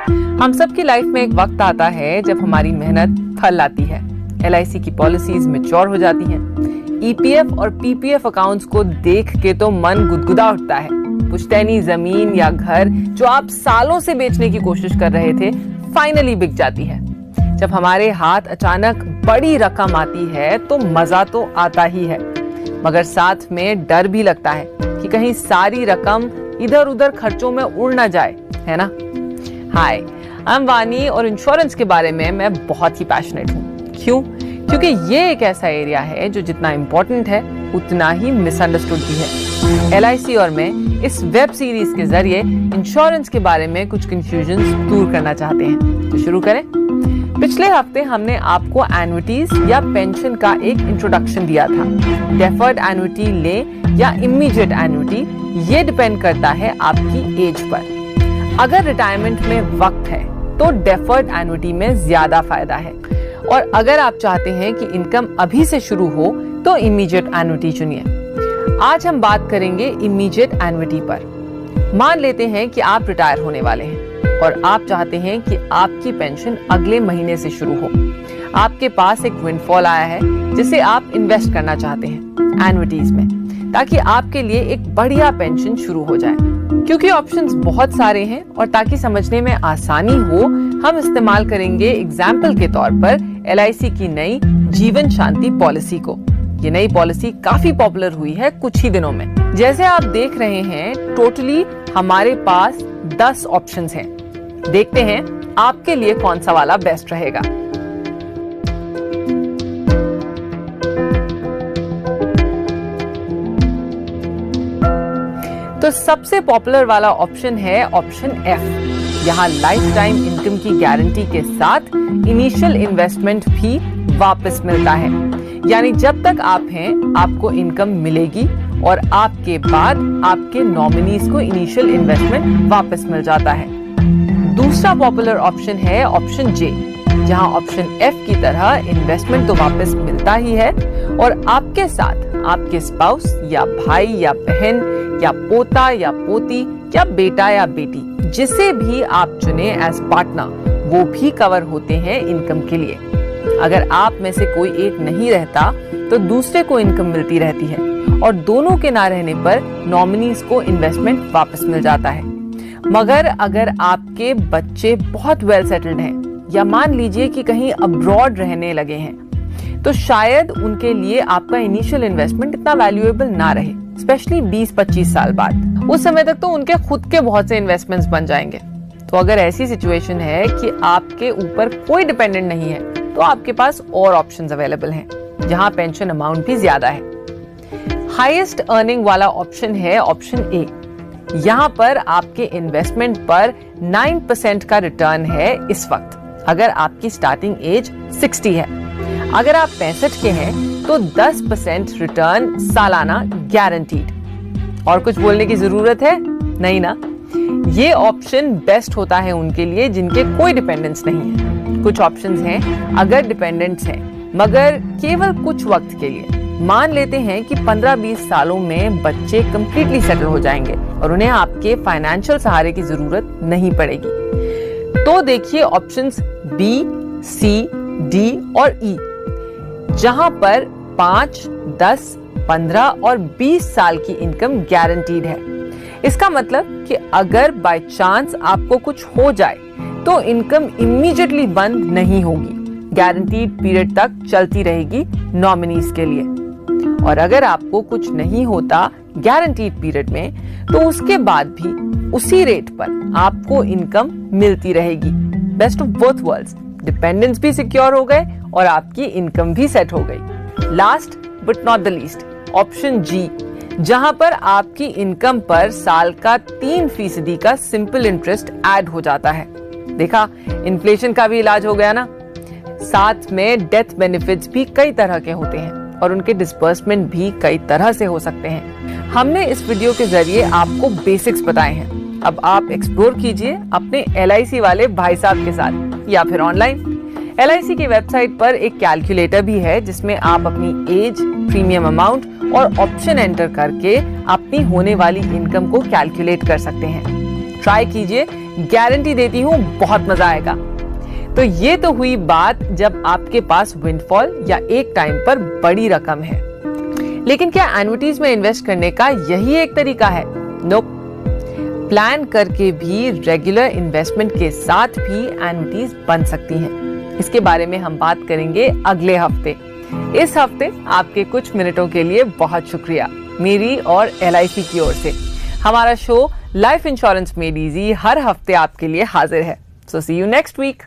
हम सब की लाइफ में एक वक्त आता है जब हमारी मेहनत फल लाती है। LIC की पॉलिसीज मैच्योर हो जाती हैं। EPF और PPF अकाउंट्स को देख के तो मन गुदगुदा उठता है। पुश्तैनी जमीन या घर जो आप सालों से बेचने की कोशिश कर रहे थे, फाइनली बिक जाती है। जब हमारे हाथ अचानक बड़ी रकम आती है तो मजा तो आता ही है, मगर साथ में डर भी लगता है कि कहीं सारी रकम इधर उधर खर्चों में उड़ ना जाए, है ना। हाय, आई एम वानी और इंश्योरेंस के बारे में मैं बहुत ही पैशनेट हूँ। क्यों? क्योंकि ये एक ऐसा एरिया है जो जितना इम्पोर्टेंट है उतना ही मिसअंडरस्टूड भी है। LIC और मैं इस वेब सीरीज के जरिए इंश्योरेंस के बारे में कुछ कंफ्यूजन्स दूर करना चाहते हैं। तो शुरू करें। पिछले हफ्ते हमने आपको एन्युटीज या पेंशन का एक इंट्रोडक्शन दिया था। डेफर्ड एन्युटी ले या इमीडिएट एन्युटी, ये डिपेंड करता है आपकी एज पर। अगर रिटायरमेंट में वक्त है तो डेफर्ड एन्युटी में ज्यादा फायदा है, और अगर आप चाहते हैं कि इनकम अभी से शुरू हो तो इमीडिएट एन्युटी चुनिए। आज हम बात करेंगे इमीडिएट एन्युटी पर। मान लेते हैं कि आप रिटायर होने वाले हैं और आप चाहते हैं कि आपकी पेंशन अगले महीने से शुरू हो। आपके पास एक विंडफॉल आया है जिसे आप इन्वेस्ट करना चाहते हैं एन्युटीज में, ताकि आपके लिए एक बढ़िया पेंशन शुरू हो जाए। क्योंकि ऑप्शंस बहुत सारे हैं और ताकि समझने में आसानी हो, हम इस्तेमाल करेंगे एग्जाम्पल के तौर पर LIC की नई जीवन शांति पॉलिसी को। ये नई पॉलिसी काफी पॉपुलर हुई है कुछ ही दिनों में। जैसे आप देख रहे हैं, टोटली हमारे पास 10 ऑप्शंस हैं। देखते हैं आपके लिए कौन सा वाला बेस्ट रहेगा। तो सबसे पॉपुलर वाला ऑप्शन है ऑप्शन F। यहाँ लाइफ टाइम इनकम की गारंटी के साथ इनिशियल इन्वेस्टमेंट भी वापस मिलता है। यानी जब तक आप हैं आपको इनकम मिलेगी और आपके बाद आपके नॉमिनीज को इनिशियल इन्वेस्टमेंट वापस मिल जाता है। दूसरा पॉपुलर ऑप्शन है ऑप्शन J, जहां ऑप्शन F की तरह इन्वेस्टमेंट तो वापस मिलता ही है और आपके साथ आपके स्पाउस या भाई या बहन या पोता या पोती या बेटा या बेटी, जिसे भी आप चुने एज पार्टनर, वो भी कवर होते हैं इनकम के लिए। अगर आप में से कोई एक नहीं रहता तो दूसरे को इनकम मिलती रहती है और दोनों के ना रहने पर नॉमिनीज को इन्वेस्टमेंट वापस मिल जाता है। मगर अगर आपके बच्चे बहुत वेल सेटल्ड हैं या मान लीजिए कि कहीं अब्रॉड रहने लगे हैं, तो शायद उनके लिए आपका इनिशियल इन्वेस्टमेंट इतना वैल्यूएबल ना रहे, स्पेशली 20-25 साल बाद। उस समय तक तो उनके खुद के बहुत से इन्वेस्टमेंट्स बन जाएंगे। तो अगर ऐसी सिचुएशन है कि आपके ऊपर कोई डिपेंडेंट नहीं है, तो आपके पास और ऑप्शंस अवेलेबल हैं जहां पेंशन अमाउंट भी ज्यादा है। हाईएस्ट अर्निंग वाला ऑप्शन है ऑप्शन A। यहाँ पर आपके इन्वेस्टमेंट पर 9% का रिटर्न है इस वक्त, अगर आपकी स्टार्टिंग एज 60 है। अगर आप 65 के हैं तो 10% रिटर्न सालाना गारंटीड। और कुछ बोलने की जरूरत है नहीं ना। ये ऑप्शन बेस्ट होता है उनके लिए जिनके कोई डिपेंडेंस नहीं है। कुछ ऑप्शंस हैं अगर डिपेंडेंट्स हैं, मगर केवल कुछ वक्त के लिए। मान लेते हैं कि 15-20 सालों में बच्चे कंप्लीटली सेटल हो जाएंगे और उन्हें आपके फाइनेंशियल सहारे की जरूरत नहीं पड़ेगी। तो देखिए ऑप्शंस B, C, D और E, जहां पर 5, 10, 15 और 20 साल की इनकम गारंटीड है। इसका मतलब कि अगर बाय चांस आपको कुछ हो जाए तो इनकम इमीडिएटली बंद नहीं होगी, गारंटीड पीरियड तक चलती रहेगी नॉमिनीज के लिए। और अगर आपको कुछ नहीं होता गारंटीड पीरियड में, तो उसके बाद भी उसी रेट पर आपको इनकम मिलती रहेगी। Best of both worlds, dependence भी सिक्योर हो गए और आपकी इनकम भी सेट हो गई। Last but not the least, option G, जहां पर आपकी इनकम पर साल का 3% का सिंपल इंटरेस्ट ऐड हो जाता है। देखा, इन्फ्लेशन का भी इलाज हो गया ना। साथ में डेथ बेनिफिट्स भी कई तरह के होते हैं और उनके डिस्बर्समेंट भी कई तरह से हो सकते हैं। हमने इस वीडियो के जरिए आपको बेसिक्स बताए हैं। अब आप एक्सप्लोर कीजिए अपने LIC वाले भाई साहब के साथ या फिर ऑनलाइन। LIC की वेबसाइट पर एक कैलकुलेटर भी है जिसमें आप अपनी एज, प्रीमियम अमाउंट और ऑप्शन एंटर करके अपनी होने वाली इनकम को कैलकुलेट कर सकते हैं। ट्राई कीजिए गारंटी देती हूं बहुत मजा आएगा। तो ये तो हुई बात जब आपके पास विंडफॉल या एक टाइम पर बड़ी रकम है। लेकिन क्या एन्युटीज में इन्वेस्ट करने का यही एक तरीका है? नोप। प्लान करके भी रेगुलर इन्वेस्टमेंट के साथ भी एन्युटीज बन सकती हैं। इसके बारे में हम बात करेंगे अगले हफ्ते। इस हफ्ते आपके कुछ मिनटों के लिए बहुत शुक्रिया मेरी और LIC की ओर से। हमारा show life insurance made easy हर हफ्ते आपके लिए हाजिर है। So see you next week.